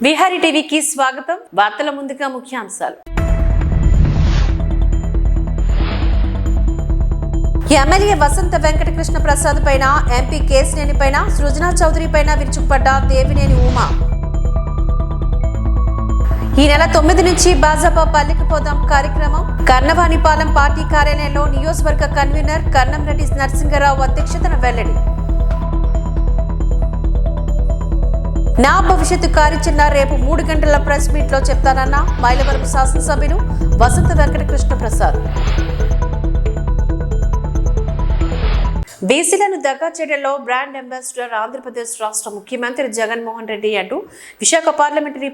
విహారీ టీవీకి స్వాగతం. వార్తల ముందుగా ముఖ్యాంశాలు. ఎమ్మెల్యే వసంత వెంకటకృష్ణ ప్రసాద్ పైన, ఎంపీ కేసినేని పైన, సృజనా చౌదరి పైన విరుచుకుపడ్డ దేవినేని ఉమా. ఈ నెల 9 నుంచి భాజపా పల్లెకి పోదాం కార్యక్రమం కర్ణవాణిపాలెం పార్టీ కార్యాలయంలో నియోజకవర్గ కన్వీనర్ కన్నంరెడ్డి నరసింగరావు అధ్యక్షతన వెల్లడి. నా భవిష్యత్తు కార్యాచరణ రేపు 3 గంటల ప్రెస్ మీట్ లో చెప్తానన్న మైలవరం శాసనసభ్యులు వసంత వెంకటకృష్ణ ప్రసాద్. బీసీలను దగ్గర చేయడంలో బ్రాండ్ అంబాసిడర్ ఆంధ్రప్రదేశ్ రాష్ట్ర ముఖ్యమంత్రి జగన్మోహన్ రెడ్డి అంటూ విశాఖ పార్లమెంటరీ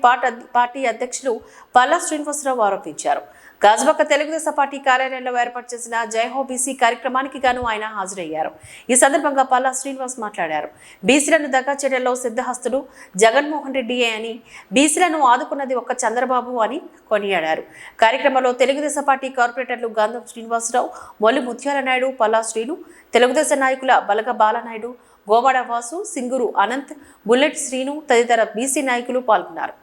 పార్టీ అధ్యక్షులు పల్లా శ్రీనివాసరావు ఆరోపించారు. గాజువాక తెలుగుదేశం పార్టీ కార్యాలయంలో ఏర్పాటు చేసిన జైహో బీసీ కార్యక్రమానికి గాను ఆయన హాజరయ్యారు. ఈ సందర్భంగా పల్లా శ్రీనివాస్ మాట్లాడారు. బీసీలను దగ్గర చేయడంలో సిద్ధహస్తుడు జగన్మోహన్ రెడ్డి అని, బీసీలను ఆదుకున్నది ఒక్క చంద్రబాబు అని కొనియాడారు. కార్యక్రమంలో తెలుగుదేశం పార్టీ కార్పొరేటర్లు గంధం శ్రీనివాసరావు, మొల్లి ముత్యాల నాయుడు, పల్లా శ్రీను, తెలుగుదేశం నాయకుల బలగ బాలనాయుడు, గోవాడ వాసు, సింగూరు అనంత్, బుల్లెట్ శ్రీను తదితర బీసీ నాయకులు పాల్గొన్నారు.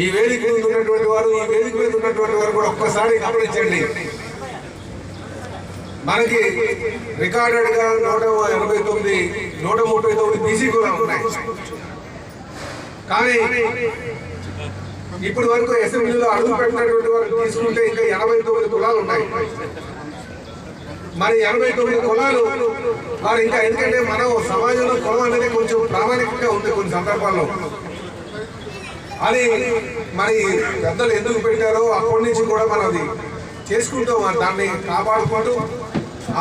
ఈ వేదిక మీద ఉన్నటువంటి వారు, ఈ వేదిక మీద ఉన్నటువంటి వారు కూడా ఒక్కసారి గమనించండి. మనకి రికార్డెడ్ గా 189, 139 బీసీ కులాలు ఉన్నాయి. కానీ ఇప్పటి వరకు అసెంబ్లీలో అడుగు పెట్టినటువంటి వారు తీసుకుంటే ఇంకా 89 కులాలు ఉన్నాయి. మరి 89 కులాలు వారు ఇంకా, ఎందుకంటే మనం సమాజంలో కులం అనేది కొంచెం ప్రామాణికంగా ఉంది కొన్ని సందర్భాల్లో. అది మరి పెద్దలు ఎందుకు పెట్టారో అప్పటి నుంచి కూడా మనం అది చేసుకుంటూ దాన్ని కాపాడుకుంటూ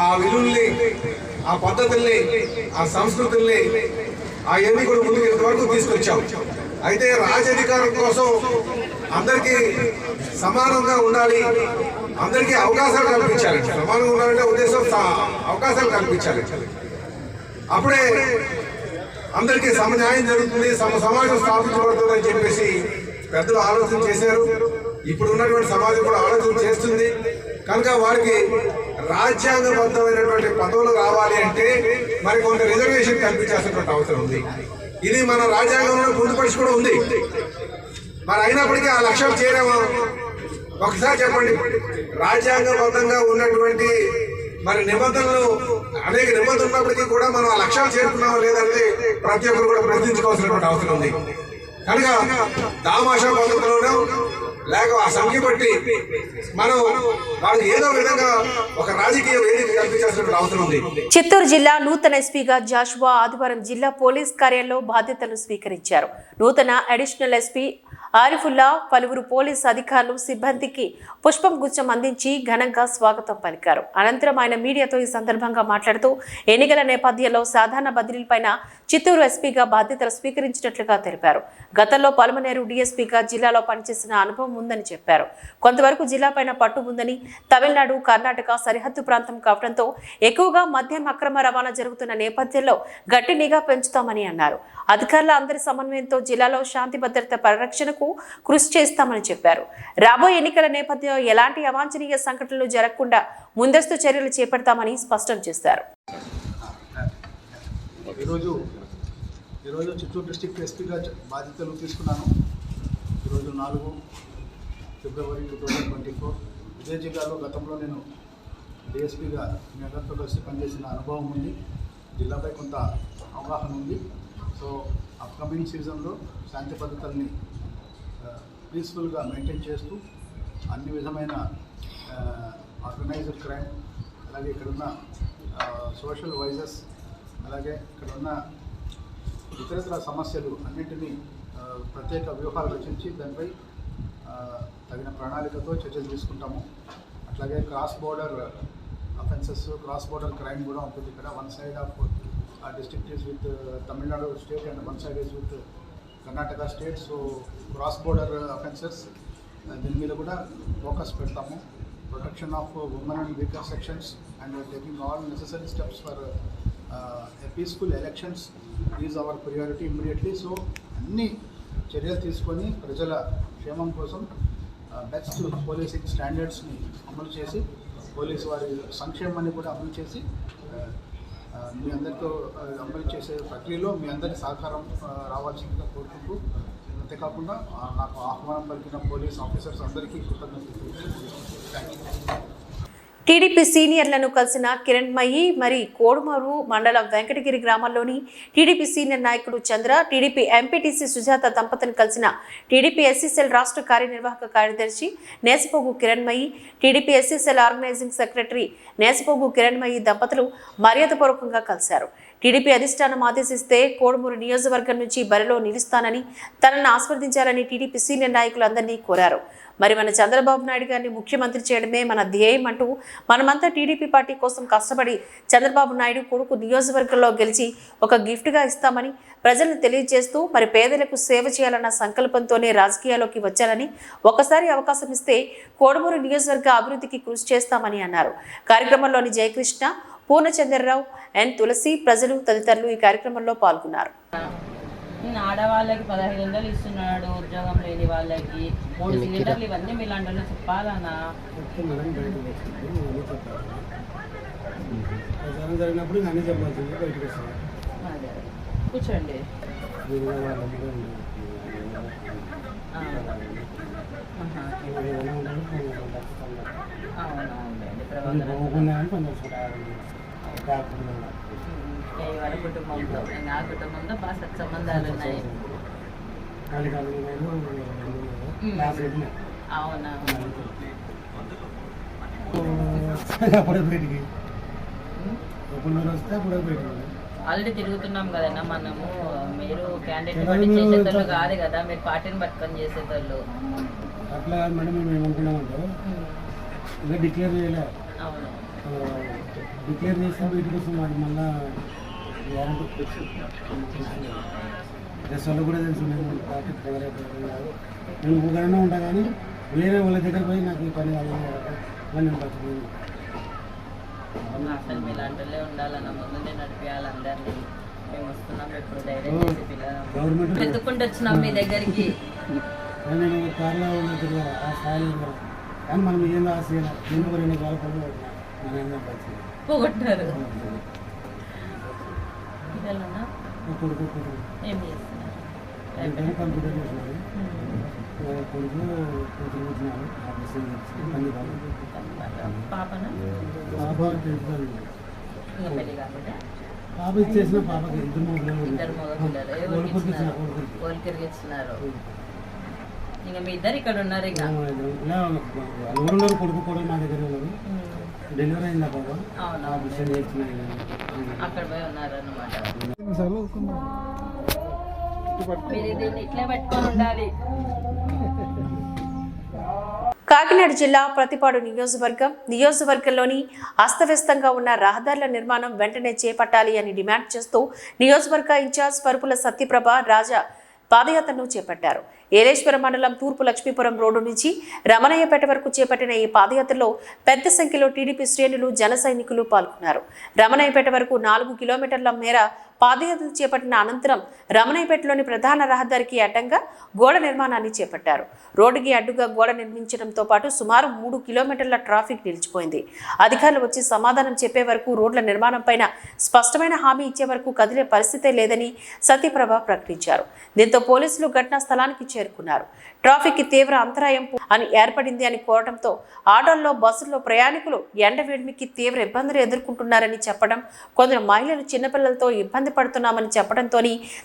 ఆ విలువల్ని, ఆ పద్ధతుల్ని, ఆ సంస్కృతుల్ని అవన్నీ కూడా ముందుకు ఇంతవరకు తీసుకొచ్చాం. అయితే రాజధికారం కోసం అందరికీ సమానంగా ఉండాలి, అందరికీ అవకాశాలు కల్పించాలి. సమానంగా ఉండాలంటే ఉద్దేశం అవకాశాలు కల్పించాలి. అప్పుడే అందరికీ సమన్యాయం జరుగుతుంది, సమాజం స్థాపించబడుతుందని చెప్పేసి పెద్దలు ఆలోచన చేశారు. ఇప్పుడు ఉన్నటువంటి సమాజం కూడా ఆలోచన చేస్తుంది. కనుక వారికి రాజ్యాంగబద్ధమైనటువంటి పదవులు రావాలి అంటే మరి కొంత రిజర్వేషన్ కల్పించాల్సినటువంటి అవసరం ఉంది. ఇది మన రాజ్యాంగంలో పొందుపరిచి కూడా ఉంది. మరి అయినప్పటికీ ఆ లక్ష్యం చేరామా? ఒకసారి చెప్పండి. రాజ్యాంగబద్ధంగా ఉన్నటువంటి మరి నిబంధనలు, అనేక నిబంధనలు ఉన్నప్పటికీ కూడా మనం ఆ లక్ష్యాలు చేరుకున్నామా లేదంటే ప్రతి ఒక్కరు కూడా ప్రశ్నించుకోవాల్సినటువంటి అవసరం ఉంది. కనుక దామాషా పద్ధతిలోనూ లేక ఆ సంఖ్య బట్టి మనం వాళ్ళకి ఏదో విధంగా ఒక రాజకీయ వేదిక కల్పించాల్సినటువంటి అవసరం ఉంది. చిత్తూరు జిల్లా నూతన ఎస్పీగా జాషువా ఆదివారం జిల్లా పోలీస్ కార్యాలయంలో బాధ్యతలు స్వీకరించారు. నూతన అడిషనల్ ఎస్పీ ఆరిఫుల్లా పలువురు పోలీసు అధికారులు, సిబ్బందికి పుష్పం గుచ్చం అందించి ఘనంగా స్వాగతం పలికారు. అనంతరం ఆయన మీడియాతో ఈ సందర్భంగా మాట్లాడుతూ ఎన్నికల నేపథ్యంలో సాధారణ బదిలీపైన చిత్తూరు ఎస్పీగా బాధ్యతలు స్వీకరించినట్లుగా తెలిపారు. గతంలో పలమనేరు డీఎస్పీగా జిల్లాలో పనిచేసిన అనుభవం ఉందని చెప్పారు. కొంతవరకు జిల్లాపైన పట్టు ఉందని, తమిళనాడు, కర్ణాటక సరిహద్దు ప్రాంతం కావడంతో ఎక్కువగా మద్యం అక్రమ రవాణా జరుగుతున్న నేపథ్యంలో గట్టి నిఘా పెంచుతామని అన్నారు. అధికారుల అందరి సమన్వయంతో జిల్లాలో శాంతి భద్రత పరిరక్షణకు కృషి చేస్తామని చెప్పారు. రాబోయే ఎన్నికల నేపథ్యంలో ఎలాంటి అవాంఛనీయ సంఘటనలు జరగకుండా ముందస్తు చర్యలు చేపడతామని స్పష్టం చేశారు. ఈరోజు చిత్తూరు డిస్ట్రిక్ట్ ఎస్పీగా బాధ్యతలు తీసుకున్నాను. ఈరోజు 4 ఫిబ్రవరి 2024. ఇదే జిల్లాలో గతంలో నేను డిఎస్పీగా మీ అందరితో కలిసి పనిచేసిన అనుభవం ఉంది. జిల్లాపై కొంత అవగాహన ఉంది. సో అప్కమింగ్ సీజన్లో శాంతి భద్రతల్ని పీస్ఫుల్గా మెయింటైన్ చేస్తూ అన్ని విధమైన ఆర్గనైజ్డ్ క్రైమ్, అలాగే ఇక్కడున్న సోషల్ వైజెస్, అలాగే ఇక్కడున్న ఇతరత్ర సమస్యలు అన్నింటినీ ప్రత్యేక వ్యూహాలు రచించి దానిపై తగిన ప్రణాళికతో చర్యలు తీసుకుంటాము. అట్లాగే cross border offences, cross border crime కూడా ఉంటుంది. ఇక్కడ one side of district is with Tamil Nadu state and one side is with Karnataka state. So cross border offences దీని మీద కూడా ఫోకస్ పెడతాము. Protection of women and weaker sections and taking all necessary steps for peaceful elections is our priority immediately. So అన్ని చర్యలు తీసుకొని ప్రజల క్షేమం కోసం బెస్ట్ పోలీసింగ్ స్టాండర్డ్స్ని అమలు చేసి, పోలీసు వారి సంక్షేమాన్ని కూడా అమలు చేసి మీ అందరితో అమలు చేసే ప్రక్రియలో మీ అందరి సహకారం రావాల్సిందిగా కోరుకుంటూ, అంతేకాకుండా నాకు ఆహ్వానం పలికిన పోలీస్ ఆఫీసర్స్ అందరికీ కృతజ్ఞతలు. Thank you. టీడీపీ సీనియర్లను కలిసిన కిరణ్మయి మరి కోడుమూరు మండలం వెంకటగిరి గ్రామంలోని టీడీపీ సీనియర్ నాయకుడు చంద్ర, టీడీపీ ఎంపీటీసీ సుజాత దంపతులను కలిసిన టీడీపీ ఎస్సీసెల్ రాష్ట్ర కార్యనిర్వాహక కార్యదర్శి Nesapogu Kiranmayi, TDP SC cell organising secretary Nesapogu Kiranmayi దంపతులు మర్యాదపూర్వకంగా కలిశారు. టీడీపీ అధిష్టానం ఆదేశిస్తే కోడుమూరు నియోజకవర్గం నుంచి బరిలో నిలుస్తానని తనను ఆస్వాదించాలని టీడీపీ సీనియర్ నాయకులందరినీ కోరారు. మరి మన చంద్రబాబు నాయుడు గారిని ముఖ్యమంత్రి చేయడమే మన ధ్యేయం అంటూ మనమంతా టీడీపీ పార్టీ కోసం కష్టపడి చంద్రబాబు నాయుడు కొడుకు నియోజకవర్గంలో గెలిచి ఒక గిఫ్ట్గా ఇస్తామని ప్రజలను తెలియజేస్తూ మరి పేదలకు సేవ చేయాలన్న సంకల్పంతోనే రాజకీయాల్లోకి వచ్చారని, ఒకసారి అవకాశం ఇస్తే కోడుమూరు నియోజకవర్గ అభివృద్ధికి కృషి చేస్తామని అన్నారు. కార్యక్రమంలోని జయకృష్ణ, పూర్ణచంద్రరావు, ఎన్ తులసి, ప్రజలు తదితరులు ఈ కార్యక్రమంలో పాల్గొన్నారు. ఆడవాళ్ళకి 1500 ఇస్తున్నాడు, ఉద్యోగం లేని వాళ్ళకి 3 సిలిండర్లు, ఇవన్నీ మీలాంటి వాళ్ళు చెప్పాలన్నా. జరిగినప్పుడు అన్నీ చెప్పాల్సింది బయటకు వస్తాను. అదే కూర్చోండి. వాళ్ళ కుటుంబంతో నా కుటుంబంతో బాగా సత్సంబంధాలు ఉన్నాయి. అవునా? అప్పుడే బయటికి ఎప్పుడు మీరు వస్తే అప్పుడే బయటికి ఆల్రెడీ తిరుగుతున్నాం కదన్నా మనము. మీరు క్యాండిడేట్ బట్టి చేసేటోళ్ళు కాదు కదా, మీరు పార్టీని పట్టుకొని చేసేటోళ్ళు. అట్లా కాదు మేడం, మేము ఏమనుకున్నామంటే ఇంకా డిక్లేర్ చేయలే. అవును, డిక్లేర్ చేస్తే బయటకు వస్తుంది. అది మళ్ళీ వాళ్ళు కూడా తెలుసు నేను పార్టీ నేను ఊగడనే ఉంటా, కానీ వేరే వాళ్ళ దగ్గర పోయి నాకు ఈ పని కాదు నేను బతుకుని. అసలు మీలాంటి ఉండాలన్న ముందునే నడిపించాలి అందరినీ. మేము వస్తున్నాం ఎప్పుడు డైరెక్ట్ గవర్నమెంట్ ఎత్తుకుంటూ వచ్చినాం మీ దగ్గరికి. నేను కార్లో ఉన్న ఆ స్థాయిలో కానీ మనం ఏం ఆశ ఎందుకు 2 కాల పనులు పోగొట్టారు. పిల్లలన్నా కొడుకు ఏం చేస్తున్నారు? కంప్యూటర్ చేసినారు, కొడుకు వచ్చినారు. పాపనా? పాప ఇంకా పెళ్లి కాకుండా పాప ఇచ్చేసిన పాపకి 2 ఇద్దరు మగ పిల్లలు. కోరికరికి ఇచ్చినారు. ఇంకా మీ ఇద్దరు ఇక్కడ ఉన్నారు. ఇంకా ఉన్నారు, కొడుకు కూడా మా దగ్గర ఉన్నారు. డెలివరీ అయిందా పాప? అక్కడ పోయి ఉన్నారన్నమాట. మీరు దీన్ని ఇట్లే పెట్టుకొని ఉండాలి. కాకినాడ జిల్లా ప్రతిపాడు నియోజకవర్గంలోని అస్తవ్యస్తంగా ఉన్న రహదారుల నిర్మాణం వెంటనే చేపట్టాలి అని డిమాండ్ చేస్తూ నియోజకవర్గ ఇన్ఛార్జ్ పరుపుల సత్యప్రభ రాజా పాదయాత్రను చేపట్టారు. ఏలేశ్వరం మండలం తూర్పు లక్ష్మీపురం రోడ్డు నుంచి రమణయ్యపేట వరకు చేపట్టిన ఈ పాదయాత్రలో పెద్ద సంఖ్యలో టీడీపీ శ్రేణులు, జన సైనికులు పాల్గొన్నారు. రమణయ్యపేట వరకు 4 కిలోమీటర్ల మేర పాదయాత్ర చేపట్టిన అనంతరం రమణయ్యపేటలోని ప్రధాన రహదారికి అడ్డంగా గోడ నిర్మాణాన్ని చేపట్టారు. రోడ్డుకి అడ్డుగా గోడ నిర్మించడంతో పాటు సుమారు 3 కిలోమీటర్ల ట్రాఫిక్ నిలిచిపోయింది. అధికారులు వచ్చి సమాధానం చెప్పే వరకు రోడ్ల నిర్మాణం పైన స్పష్టమైన హామీ ఇచ్చే వరకు కదిలే పరిస్థితే లేదని సత్యప్రభ ప్రకటించారు. దీంతో పోలీసులు ఘటనా స్థలానికి చేరుకున్నారు. ట్రాఫిక్ కి తీవ్ర అంతరాయం అని ఏర్పడింది అని కోరడంతో ఆటోల్లో, బస్సుల్లో ప్రయాణికులు ఎండవేడిమికి తీవ్ర ఇబ్బందులు ఎదుర్కొంటున్నారని చెప్పడం, కొందరు మహిళలు చిన్నపిల్లలతో ఇబ్బంది పడుతున్నామని చెప్పడంతో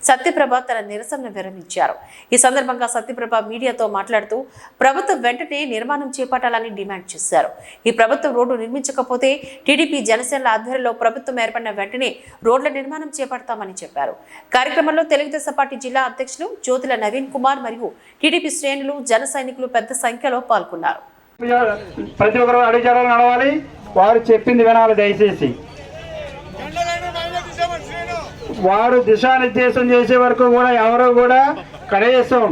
సత్యప్రభ తన నిరసనను విరమించారు. ఈ సందర్భంగా సత్యప్రభ మీడియాతో మాట్లాడుతూ ప్రభుత్వం వెంటనే నిర్మాణం చేపట్టాలని డిమాండ్ చేశారు. ఈ ప్రభుత్వం రోడ్డు నిర్మించకపోతే టీడీపీ, జనసేనల ఆధ్వర్యంలో ప్రభుత్వం ఏర్పడిన వెంటనే రోడ్ల నిర్మాణం చేపడతామని చెప్పారు. కార్యక్రమంలో తెలుగుదేశం పార్టీ జిల్లా అధ్యక్షులు జ్యోతుల నవీన్ కుమార్ మరియు టీడీపీ శ్రేణులు, జన సైనికులు పెద్ద సంఖ్యలో పాల్గొన్నారు. ప్రతి ఒక్కరు అడిగారు నడవాలి, వారు చెప్పింది వినాలి. దయచేసి వారు దిశానిర్దేశం చేసే వరకు కూడా ఎవరు కూడా కనీసం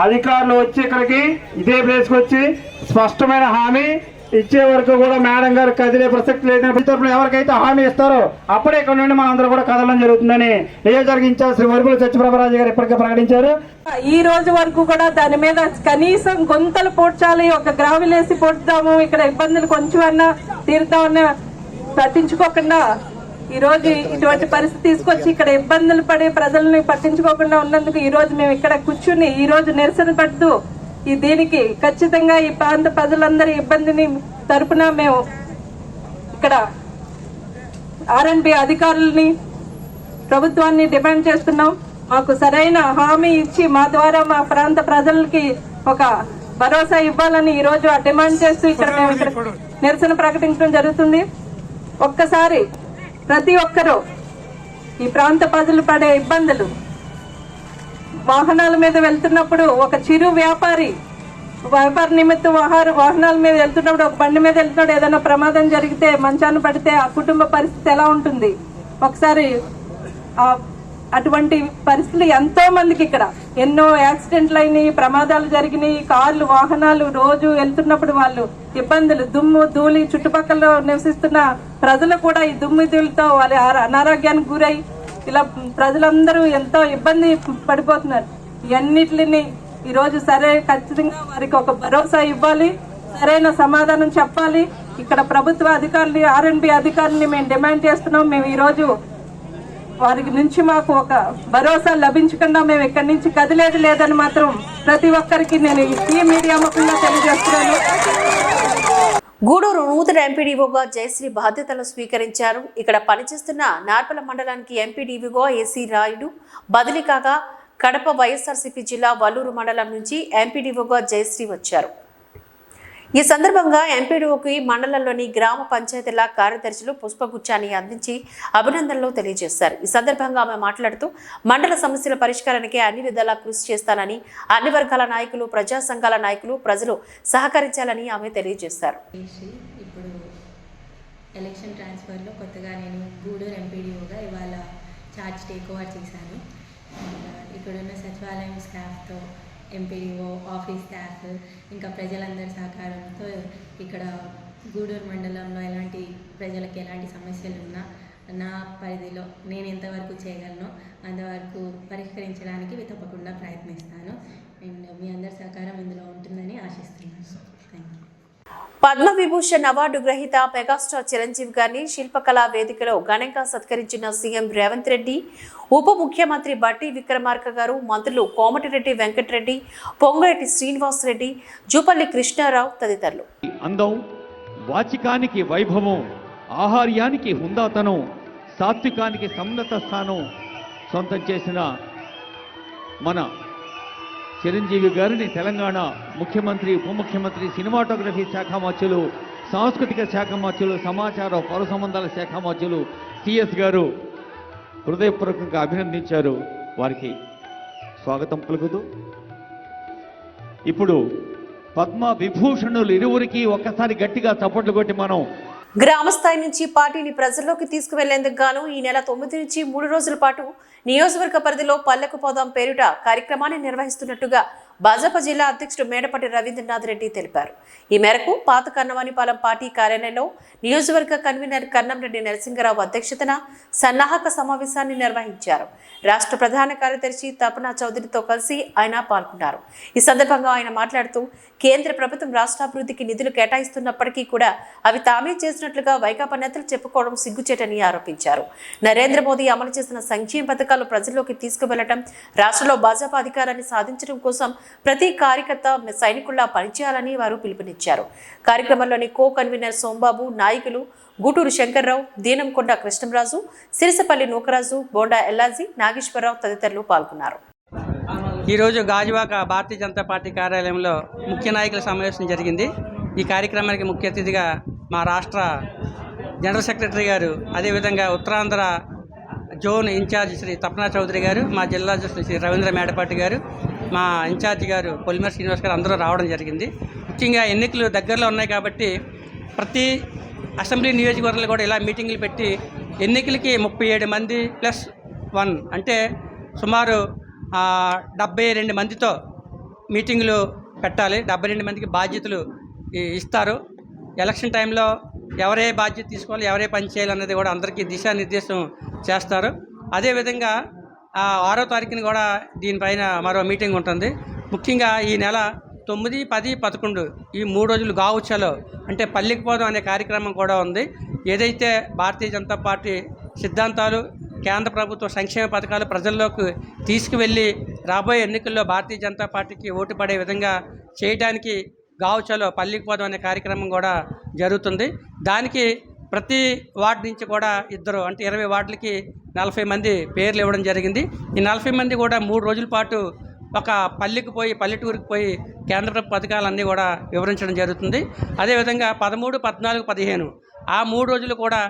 అధికారులు వచ్చి ఇక్కడికి ఇదే ప్లేస్కి వచ్చి స్పష్టమైన హామీ ఇచ్చే వరకు కూడా మేడం గారు కదిలే ప్రసక్తి లేదని ఎవరికైతే హామీ ఇస్తారో అప్పుడే ఇక్కడ నుండి మనం అందరూ కూడా కదలడం జరుగుతుందని నియోజకవర్గ ఇన్ఛార్జ్ శ్రీ వరుపుల సత్యప్రభరాజు గారు ఇప్పటికే ప్రకటించారు. ఈ రోజు వరకు కూడా దాని మీద కనీసం గుంతలు పూడ్చాలి, ఒక గ్రావిలేసి పూడ్చుదాము, ఇక్కడ ఇబ్బందులు కొంచెం అన్నా తీరుతామన్నా పట్టించుకోకుండా ఈరోజు ఇటువంటి పరిస్థితి తీసుకొచ్చి ఇక్కడ ఇబ్బందులు పడే ప్రజల్ని పట్టించుకోకుండా ఉన్నందుకు ఈరోజు మేము ఇక్కడ కూర్చుని ఈరోజు నిరసన పడుతూ దీనికి ఖచ్చితంగా ఈ ప్రాంత ప్రజలందరి ఇబ్బందిని తరపున మేము ఇక్కడ ఆర్ఎండ్బి అధికారులని ప్రభుత్వాన్ని డిమాండ్ చేస్తున్నాం. మాకు సరైన హామీ ఇచ్చి మా ద్వారా మా ప్రాంత ప్రజలకి ఒక భరోసా ఇవ్వాలని ఈరోజు డిమాండ్ చేస్తూ ఇక్కడ మేము ఇక్కడ నిరసన ప్రకటించడం జరుగుతుంది. ఒక్కసారి ప్రతి ఒక్కరూ ఈ ప్రాంత ప్రజలు పడే ఇబ్బందులు, వాహనాల మీద వెళ్తున్నప్పుడు ఒక చిరు వ్యాపార నిమిత్తం వాహనాల మీద వెళ్తున్నప్పుడు, ఒక బండి మీద వెళ్తున్నప్పుడు ఏదైనా ప్రమాదం జరిగితే, మంచాన పడితే ఆ కుటుంబ పరిస్థితి ఎలా ఉంటుంది ఒకసారి. అటువంటి పరిస్థితులు ఎంతో మందికి ఇక్కడ ఎన్నో యాక్సిడెంట్లు అయినాయి, ప్రమాదాలు జరిగినాయి. కార్లు వాహనాలు రోజు వెళ్తున్నప్పుడు వాళ్ళు ఇబ్బందులు, దుమ్ము ధూళి, చుట్టుపక్కల నివసిస్తున్న ప్రజలు కూడా ఈ దుమ్ము ధూళితో వాళ్ళ అనారోగ్యానికి గురై ఇలా ప్రజలందరూ ఎంతో ఇబ్బంది పడిపోతున్నారు. ఇవన్నిటిని ఈరోజు ఖచ్చితంగా వారికి ఒక భరోసా ఇవ్వాలి, సరైన సమాధానం చెప్పాలి. ఇక్కడ ప్రభుత్వ అధికారులు, ఆర్ఎండ్బి అధికారులని మేము డిమాండ్ చేస్తున్నాం. మేము ఈరోజు వారికి నుంచి మాకు ఒక భరోసా లభించకుండా మేము ఇక్కడి నుంచి కదిలేది లేదని మాత్రం ప్రతి ఒక్కరికి నేను ఈ మీడియా ముఖంగా తెలియజేస్తున్నాను. గూడూరు నూతన ఎంపీడీఓగా జయశ్రీ బాధ్యతలు స్వీకరించారు. ఇక్కడ పనిచేస్తున్న నార్పల మండలానికి ఎంపీడీఓగా ఏసీ రాయుడు బదిలీ కాగా కడప వైఎస్ఆర్సీపీ జిల్లా వల్లూరు మండలం నుంచి ఎంపీడీఓగా జయశ్రీ వచ్చారు. ఈ సందర్భంగా ఎంపీడీఓకి మండలంలోని గ్రామ పంచాయతీల కార్యదర్శులు పుష్పగుచ్చాన్ని అందించి అభినందనలు తెలియజేశారు. ఈ సందర్భంగా ఆమె మాట్లాడుతూ మండల సమస్యల పరిష్కారానికి అన్ని విధాలా కృషి చేస్తానని, అన్ని వర్గాల నాయకులు, ప్రజా సంఘాల నాయకులు, ప్రజలు సహకరించాలని ఆమె తెలియజేశారు. ఇప్పుడు ఎలక్షన్ ట్రాన్స్ఫర్లో కొత్తగా నేను గూడూరు ఎంపీడీఓగా ఇవాళ ఛార్జ్ టేక్ ఓవర్ చేశాను. ఇక్కడున్న సచివాలయం స్టాఫ్తో, ఎంపీడీఓ ఆఫీస్ స్టాఫ్, ఇంకా ప్రజలందరి సహకారంతో ఇక్కడ గూడూరు మండలంలో ఎలాంటి ప్రజలకు ఎలాంటి సమస్యలు ఉన్నా నా పరిధిలో నేను ఎంతవరకు చేయగలను అంతవరకు పరిష్కరించడానికి తప్పకుండా ప్రయత్నిస్తాను. అండ్ మీ అందరి సహకారం ఇందులో ఉంటుందని ఆశిస్తున్నాను. Thank you. Padma Vibhushan award గ్రహీత మెగాస్టార్ చిరంజీవి గారిని శిల్పకళా వేదికలో ఘనంగా సత్కరించిన సీఎం రేవంత్ రెడ్డి, ఉప ముఖ్యమంత్రి బట్టి విక్రమార్క గారు, మంత్రులు కోమటిరెడ్డి వెంకటరెడ్డి, పొంగులేటి శ్రీనివాసరెడ్డి, జూపల్లి కృష్ణారావు తదితరులు. అందం, వాచికానికి వైభవం, ఆహార్యానికి హుందాతనం, సాత్వికానికి సన్నత స్థానం సొంతం చేసిన మన చిరంజీవి గారిని తెలంగాణ ముఖ్యమంత్రి, ఉప ముఖ్యమంత్రి, సినిమాటోగ్రఫీ శాఖ మంత్రులు, సాంస్కృతిక శాఖ మంత్రులు, సమాచార పౌర సంబంధాల శాఖ మంత్రులు సిఎస్ గారు హృదయపూర్వకంగా అభినందించారు. వారికి స్వాగతం పలుకుతూ ఇప్పుడు పద్మ విభూషణులు ఇరువురికి ఒక్కసారి గట్టిగా చప్పట్లు కొట్టి మనం గ్రామస్థాయి నుంచి పార్టీని ప్రజల్లోకి తీసుకువెళ్లేందుకు గాను ఈ నెల 9 నుంచి 3 రోజుల పాటు నియోజకవర్గ పరిధిలో పల్లెకు పోదాం పేరిట కార్యక్రమాన్ని నిర్వహిస్తున్నట్టుగా భాజపా జిల్లా అధ్యక్షుడు మేడపాటి రవీంద్రనాథ్ రెడ్డి తెలిపారు. ఈ మేరకు పాత కన్నవానిపాలెం పార్టీ కార్యాలయంలో నియోజకవర్గ కన్వీనర్ కన్నంరెడ్డి నరసింగరావు అధ్యక్షతన సన్నాహక సమావేశాన్ని నిర్వహించారు. రాష్ట్ర ప్రధాన కార్యదర్శి తపనా చౌదరితో కలిసి ఆయన పాల్గొన్నారు. ఈ సందర్భంగా ఆయన మాట్లాడుతూ కేంద్ర ప్రభుత్వం రాష్ట్రాభివృద్ధికి నిధులు కేటాయిస్తున్నప్పటికీ కూడా అవి తామే చేసినట్లుగా వైకాపా నేతలు చెప్పుకోవడం సిగ్గుచేటని ఆరోపించారు. నరేంద్ర మోదీ అమలు చేసిన సంక్షేమ పథకాలు ప్రజల్లోకి తీసుకువెళ్లడం, రాష్ట్రంలో భాజపా అధికారాన్ని సాధించడం కోసం ప్రతి కార్యకర్త సైనికుల్లా పనిచేయాలని వారు పిలుపునిచ్చారు. కార్యక్రమంలోని కో కన్వీనర్ సోంబాబు, నాయకులు గూటూరు శంకర్రావు, దీనంకొండ కృష్ణంరాజు, సిరిసపల్లి నూకరాజు, బోండా ఎల్లాజీ, నాగేశ్వరరావు తదితరులు పాల్గొన్నారు. ఈరోజు గాజువాక భారతీయ జనతా పార్టీ కార్యాలయంలో ముఖ్య నాయకుల సమావేశం జరిగింది. ఈ కార్యక్రమానికి ముఖ్య అతిథిగా మా రాష్ట్ర జనరల్ సెక్రటరీ గారు, అదేవిధంగా ఉత్తరాంధ్ర జోన్ ఇన్ఛార్జ్ శ్రీ తపనా చౌదరి గారు, మా జిల్లా శ్రీ రవీంద్ర మేడపాటి గారు, మా ఇన్ఛార్జి గారు పొలిమేర శ్రీనివాస్ గారు అందరూ రావడం జరిగింది. ముఖ్యంగా ఎన్నికలు దగ్గరలో ఉన్నాయి కాబట్టి ప్రతి అసెంబ్లీ నియోజకవర్గాలు కూడా ఇలా మీటింగులు పెట్టి ఎన్నికలకి 37 మంది +1 అంటే సుమారు 72 మందితో మీటింగులు పెట్టాలి. 72 మందికి బాధ్యతలు ఇస్తారు. ఎలక్షన్ టైంలో ఎవరే బాధ్యత తీసుకోవాలి, ఎవరే పని చేయాలన్నది కూడా అందరికీ దిశానిర్దేశం చేస్తారు. అదేవిధంగా 6వ తారీఖున కూడా దీనిపైన మరో మీటింగ్ ఉంటుంది. ముఖ్యంగా ఈ నెల 9, 10, 11 ఈ 3 రోజులు గావుచ్చలో అంటే పల్లెకి పోదాం అనే కార్యక్రమం కూడా ఉంది. ఏదైతే భారతీయ జనతా పార్టీ సిద్ధాంతాలు, కేంద్ర ప్రభుత్వ సంక్షేమ పథకాలు ప్రజల్లోకి తీసుకువెళ్ళి రాబోయే ఎన్నికల్లో భారతీయ జనతా పార్టీకి ఓటు పడే విధంగా చేయడానికి గావ్ చలో పల్లికి పోదాం అనే కార్యక్రమం కూడా జరుగుతుంది. దానికి ప్రతి వార్డు నుంచి కూడా ఇద్దరు అంటే 20 వార్డులకి 40 మంది పేర్లు ఇవ్వడం జరిగింది. ఈ 40 మంది కూడా 3 రోజుల పాటు ఒక పల్లెటూరికి పోయి కేంద్ర ప్రభుత్వ పథకాలన్నీ కూడా వివరించడం జరుగుతుంది. అదేవిధంగా 13, 14, 15 ఆ 3 రోజులు కూడా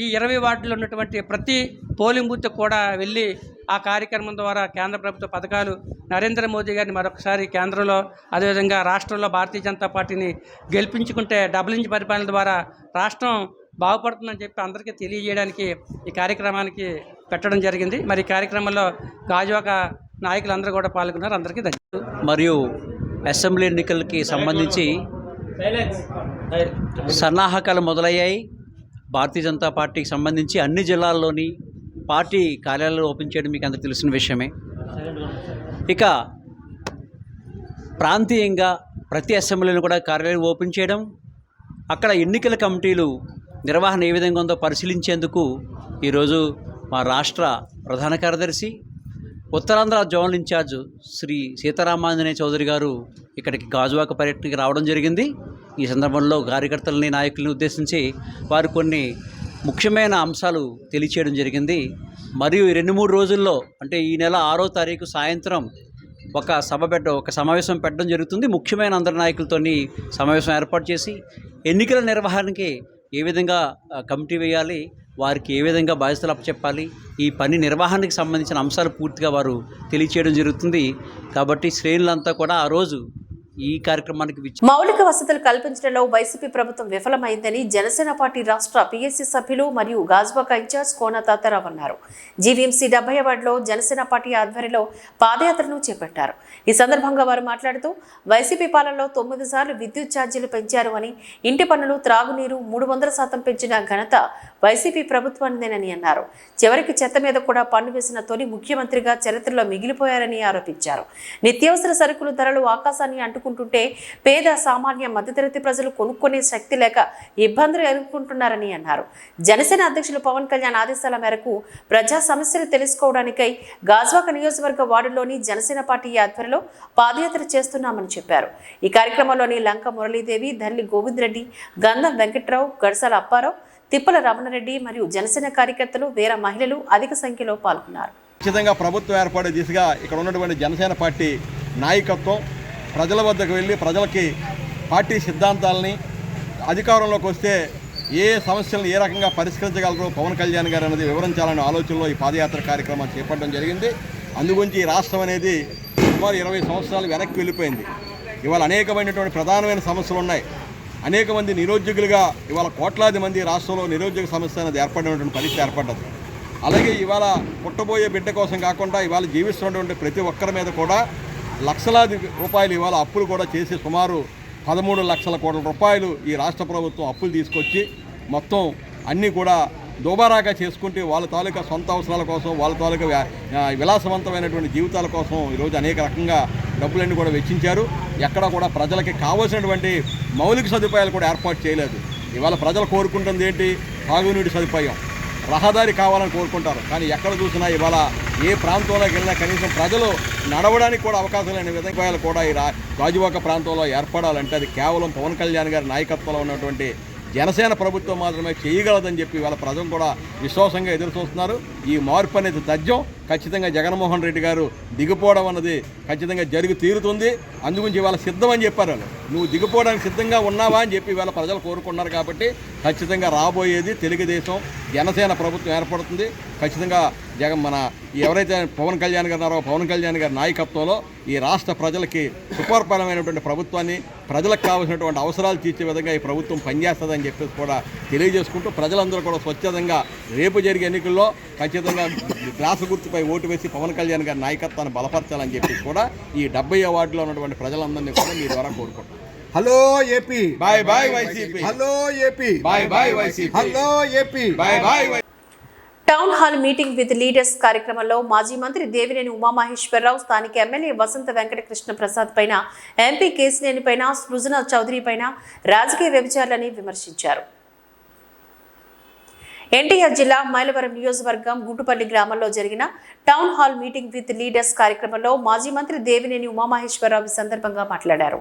ఈ 20 వార్డుల్లో ఉన్నటువంటి ప్రతి పోలింగ్ బూత్కి కూడా వెళ్ళి ఆ కార్యక్రమం ద్వారా కేంద్ర ప్రభుత్వ పథకాలు, నరేంద్ర మోదీ గారిని మరొకసారి కేంద్రంలో అదేవిధంగా రాష్ట్రంలో భారతీయ జనతా పార్టీని గెలిపించుకుంటే డబుల్ ఇంజిన్ పరిపాలన ద్వారా రాష్ట్రం బాగుపడుతుందని చెప్పి అందరికీ తెలియజేయడానికి ఈ కార్యక్రమానికి పెట్టడం జరిగింది. మరి ఈ కార్యక్రమంలో గాజువాక నాయకులందరూ కూడా పాల్గొన్నారు. అందరికీ ధన్యవాదాలు. మరియు అసెంబ్లీ ఎన్నికలకి సంబంధించి సన్నాహకాలు మొదలయ్యాయి. భారతీయ జనతా పార్టీకి సంబంధించి అన్ని జిల్లాల్లోని పార్టీ కార్యాలయాలు ఓపెన్ చేయడం మీకు అందరికీ తెలిసిన విషయమే. ఇక ప్రాంతీయంగా ప్రతి అసెంబ్లీని కూడా కార్యాలయం ఓపెన్ చేయడం, అక్కడ ఎన్నికల కమిటీలు నిర్వహణ ఏ విధంగా ఉందో పరిశీలించేందుకు ఈరోజు మా రాష్ట్ర ప్రధాన కార్యదర్శి, ఉత్తరాంధ్ర జోనల్ ఇన్ఛార్జ్ శ్రీ సీతారామాంజనేయ చౌదరి గారు ఇక్కడికి గాజువాక పర్యటనకి రావడం జరిగింది. ఈ సందర్భంలో కార్యకర్తలని, నాయకుల్ని ఉద్దేశించి వారు కొన్ని ముఖ్యమైన అంశాలు తెలియచేయడం జరిగింది. మరియు ఈ 2-3 రోజుల్లో అంటే ఈ నెల 6వ తారీఖు సాయంత్రం ఒక సమావేశం పెట్టడం జరుగుతుంది. ముఖ్యమైన అందరి నాయకులతోని సమావేశం ఏర్పాటు చేసి ఎన్నికల నిర్వహణకి ఏ విధంగా కమిటీ వేయాలి, వారికి ఏ విధంగా బాధ్యతలు అప్పచెప్పాలి, ఈ పని నిర్వహణకి సంబంధించిన అంశాలు పూర్తిగా వారు తెలియచేయడం జరుగుతుంది. కాబట్టి శ్రేణులంతా కూడా ఆ రోజు ఈ కార్యక్రమానికి మౌలిక వసతులు కల్పించడంలో వైసీపీ ప్రభుత్వం విఫలమైందని జనసేన పార్టీ రాష్ట్ర పీఎస్సీ సభ్యులు మరియు గాజువాక ఇన్ఛార్జ్ కోన తాతారావు అన్నారు. జీవీఎంసీ 70వ వార్డులో జనసేన పార్టీ ఆధ్వర్యంలో పాదయాత్రను చేపట్టారు. ఈ సందర్భంగా వారు మాట్లాడుతూ వైసీపీ పాలనలో 9 సార్లు విద్యుత్ ఛార్జీలు పెంచారు అని, ఇంటి పన్నులు, త్రాగునీరు 300% పెంచిన ఘనత వైసీపీ ప్రభుత్వానిదేనని అన్నారు. చివరికి చెత్త మీద కూడా పన్ను వేసిన తొలి ముఖ్యమంత్రిగా చరిత్రలో మిగిలిపోయారని ఆరోపించారు. నిత్యావసర సరుకుల ధరలు ఆకాశాన్ని అంటుకుంటుంటే పేద, సామాన్య, మధ్యతరగతి ప్రజలు కొనుక్కునే శక్తి లేక ఇబ్బందులు ఎదుర్కొంటున్నారని అన్నారు. జనసేన అధ్యక్షులు పవన్ కళ్యాణ్ ఆదేశాల మేరకు ప్రజా సమస్యలు తెలుసుకోవడానికై గాజువాక నియోజకవర్గ వార్డులోని జనసేన పార్టీ ఆధ్వర్యంలో పాదయాత్ర చేస్తున్నామని చెప్పారు. ఈ కార్యక్రమంలోని లంక మురళీదేవి, ధల్లి గోవిందరెడ్డి, గంధం వెంకట్రావు, గడసాల అప్పారావు, తిప్పల రమణారెడ్డి మరియు జనసేన కార్యకర్తలు, వేరే మహిళలు అధిక సంఖ్యలో పాల్గొన్నారు. ఖచ్చితంగా ప్రభుత్వం ఏర్పడే దిశగా ఇక్కడ ఉన్నటువంటి జనసేన పార్టీ నాయకత్వం ప్రజల వద్దకు వెళ్ళి ప్రజలకి పార్టీ సిద్ధాంతాలని, అధికారంలోకి వస్తే ఏ సమస్యలను ఏ రకంగా పరిష్కరించగలరో పవన్ కళ్యాణ్ గారు అనేది వివరించాలనే ఆలోచనలో ఈ పాదయాత్ర కార్యక్రమాన్ని చేపట్టడం జరిగింది. అందుగురించి ఈ రాష్ట్రం అనేది సుమారు 20 సంవత్సరాలు వెనక్కి వెళ్ళిపోయింది. ఇవాళ అనేకమైనటువంటి ప్రధానమైన సమస్యలు ఉన్నాయి. అనేక మంది నిరుద్యోగులుగా ఇవాళ కోట్లాది మంది రాష్ట్రంలో నిరుద్యోగ సమస్య అనేది ఏర్పడినటువంటి పరిస్థితి ఏర్పడ్డది. అలాగే ఇవాళ పుట్టబోయే బిడ్డ కోసం కాకుండా ఇవాళ జీవిస్తున్నటువంటి ప్రతి ఒక్కరి మీద కూడా లక్షలాది రూపాయలు ఇవాళ అప్పులు కూడా చేసి సుమారు 13 లక్షల కోట్ల రూపాయలు ఈ రాష్ట్ర ప్రభుత్వం అప్పులు తీసుకొచ్చి మొత్తం అన్నీ కూడా దుబారాగా చేసుకుంటే వాళ్ళ తాలూకా సొంత అవసరాల కోసం, వాళ్ళ తాలూకా విలాసవంతమైనటువంటి జీవితాల కోసం ఈరోజు అనేక రకంగా డబ్బులన్నీ కూడా వెచ్చించారు. ఎక్కడ కూడా ప్రజలకి కావాల్సినటువంటి మౌలిక సదుపాయాలు కూడా ఏర్పాటు చేయలేదు. ఇవాళ ప్రజలు కోరుకుంటుంది ఏంటి? తాగునీటి సదుపాయం, రహదారి కావాలని కోరుకుంటారు. కానీ ఎక్కడ చూసినా ఇవాళ ఏ ప్రాంతంలోకి వెళ్ళినా కనీసం ప్రజలు నడవడానికి కూడా అవకాశం లేని విధంగా కూడా ఈ గాజువాక ప్రాంతంలో ఏర్పడాలంటే అది కేవలం పవన్ కళ్యాణ్ గారి నాయకత్వంలో ఉన్నటువంటి జనసేన ప్రభుత్వం మాత్రమే చేయగలదని చెప్పి వాళ్ళ ప్రజలు కూడా విశ్వాసంగా ఎదురు చూస్తున్నారు. ఈ మార్పు అనేది తథ్యం. ఖచ్చితంగా జగన్మోహన్ రెడ్డి గారు దిగిపోవడం అన్నది ఖచ్చితంగా జరిగి తీరుతుంది. అందుగురించి ఇవాళ సిద్ధమని చెప్పారు. వాళ్ళు నువ్వు దిగిపోవడానికి సిద్ధంగా ఉన్నావా అని చెప్పి ఇవాళ ప్రజలు కోరుకున్నారు. కాబట్టి ఖచ్చితంగా రాబోయేది తెలుగుదేశం జనసేన ప్రభుత్వం ఏర్పడుతుంది. ఖచ్చితంగా మన ఎవరైతే పవన్ కళ్యాణ్ గారు ఉన్నారో పవన్ కళ్యాణ్ గారి నాయకత్వంలో ఈ రాష్ట్ర ప్రజలకి సుపరిపాలనమైనటువంటి ప్రభుత్వాన్ని, ప్రజలకు కావాల్సినటువంటి అవసరాలు తీర్చే విధంగా ఈ ప్రభుత్వం పనిచేస్తుందని చెప్పేసి కూడా తెలియజేసుకుంటూ ప్రజలందరూ కూడా స్వచ్ఛందంగా రేపు జరిగే ఎన్నికల్లో ఖచ్చితంగా గ్లాసు గుర్తుపై ఓటు వేసి పవన్ కళ్యాణ్ గారి నాయకత్వాన్ని బలపరచాలని చెప్పి కూడా ఈ 70వ వార్డులో ఉన్నటువంటి ప్రజలందరినీ కూడా మీ ద్వారా కోరుకుంటున్నాం. Hello AP, bye bye YCP. Hello AP, bye bye YCP. Hello AP, bye bye. Town hall meeting with leaders కార్యక్రమంలో మాజీ మంత్రి దేవినేని ఉమామహేశ్వరరావు, స్థానిక ఎమ్మెల్యే వసంత వెంకటకృష్ణ ప్రసాద్ పైన, ఎంపీ కేసినేని పైన, సృజన చౌదరి పైన రాజకీయ వ్యభిచారులని విమర్శించారు. ఎన్టీఆర్ జిల్లా మైలవరం నియోజకవర్గం గుంటుపల్లి గ్రామంలో జరిగిన town hall meeting with leaders కార్యక్రమంలో మాజీ మంత్రి దేవినేని ఉమామహేశ్వరరావు సందర్భంగా మాట్లాడారు.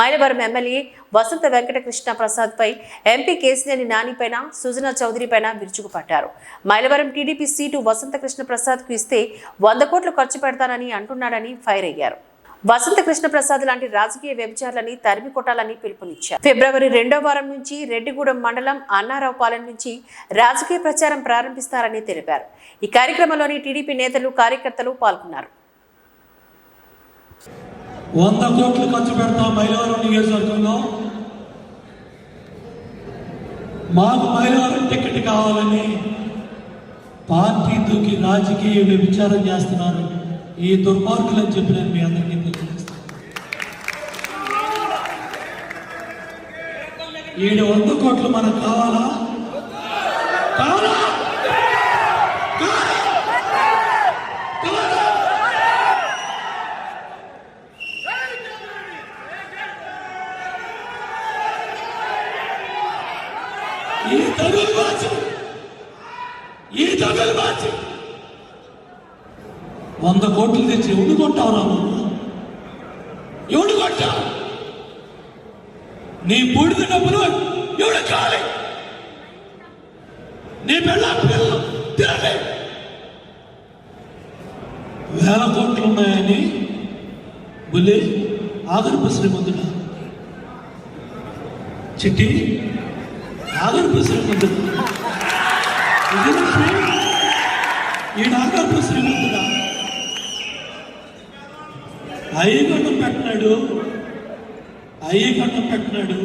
మైలవరం ఎమ్మెల్యే వసంత వెంకటకృష్ణ ప్రసాద్ పై ఎంపీ కేసినేని నానిపైన సుజనా చౌదరి పైన విరుచుకుపడ్డారు. మైలవరం టీడీపీ సీటు వసంత కృష్ణ ప్రసాద్ కు ఇస్తే 100 కోట్లు ఖర్చు పెడతానని అంటున్నాడని ఫైర్ అయ్యారు. వసంత కృష్ణ ప్రసాద్ లాంటి రాజకీయ వ్యభిచారులని తరిమి కొట్టాలని పిలుపునిచ్చారు. ఫిబ్రవరి 2వ వారం నుంచి రెడ్డిగూడెం మండలం అన్నారావుపాలెం నుంచి రాజకీయ ప్రచారం ప్రారంభిస్తారని తెలిపారు. ఈ కార్యక్రమంలోని టీడీపీ నేతలు కార్యకర్తలు పాల్గొన్నారు. 100 కోట్లు ఖర్చు పెడతా మైలవరం నియోజకవర్గంలో మాకు మైలవరం టికెట్ కావాలని పార్టీ దూకి రాజకీయ వ్యభిచారం చేస్తున్నారు ఈ దుర్మార్గులని చెప్పి నేను మీ అందరికీ తెలియజేస్తాను. 100 కోట్లు మనకు కావాలా? కావాలా? ఈ దగల్బాజీ 100 కోట్లు తెచ్చి ఎవడు కొట్టావురా? ఎవడు కొట్టా? నీ బూడిద డబ్బులు ఎవడు కాలి? నీ పిల్లలు తిరగలే. 1000 కోట్లు ఉన్నాయని బుల్లి ఆగర్భ శ్రీమంతుడు చిట్టి ఆగర్భ శ్రీమంతుడు ఈ ఆగర్భ శ్రీమంతుడా అయ్యగండం పెట్టినాడు.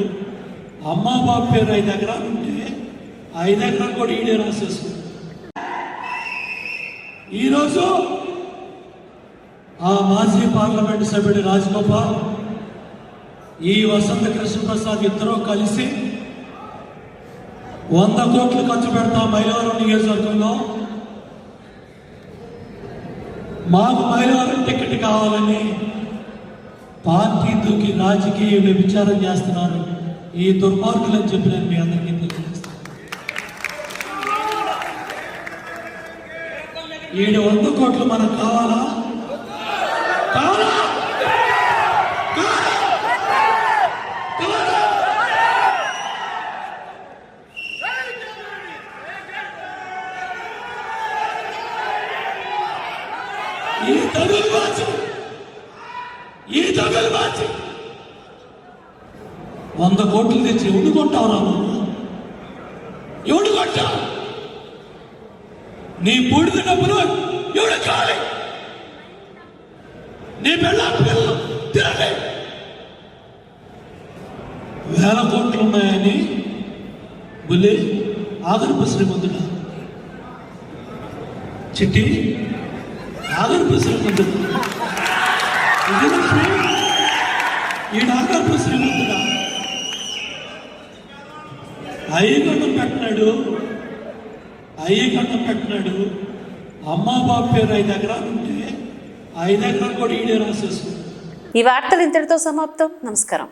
అమ్మా బాబు పేరు 5 ఎకరాలు ఉంటే 5 ఎకరాలు కూడా ఈడే రాసేస్తుంది. ఈరోజు ఆ మాజీ పార్లమెంటు సభ్యుడు రాజగోపాల్ ఈ వసంత కృష్ణ ప్రసాద్ ఇద్దరూ కలిసి 100 కోట్లు ఖర్చు పెడతా మైలవరం నియోజకవర్గంలో మాకు మైలవరం టికెట్ కావాలని పార్టీ దూకి రాజకీయ వ్యభిచారం చేస్తున్నారు ఈ దుర్మార్గులని చెప్పి నేను మీ అందరికీ తెలియజేస్తాను. 100 కోట్లు మనకు కావాలా? కావాలా? ఈ దగల్బాజీ 100 కోట్లు తెచ్చి ఎవడు కొట్టావురా? ఎవడు కొట్టా? నీ బూడిద డబ్బులు ఎవడు కాలి? నీ పిల్లలు తిరగలే. 1000 కోట్లు ఉన్నాయని బుల్లి ఆగర్భ శ్రీమంతుడు చిట్టి ఆగర్భ శ్రీమంతుడు ఈ ఆగర్భ శ్రీమంతుడా అయ్యగండం పెట్టినాడు. అమ్మా బాబు పేరు 5 ఎకరాలు ఉంటే 5 ఎకరాలు కూడా ఈడే రాసేస్తుంది. ఈ వార్తలు ఇంతటితో సమాప్తం. నమస్కారం.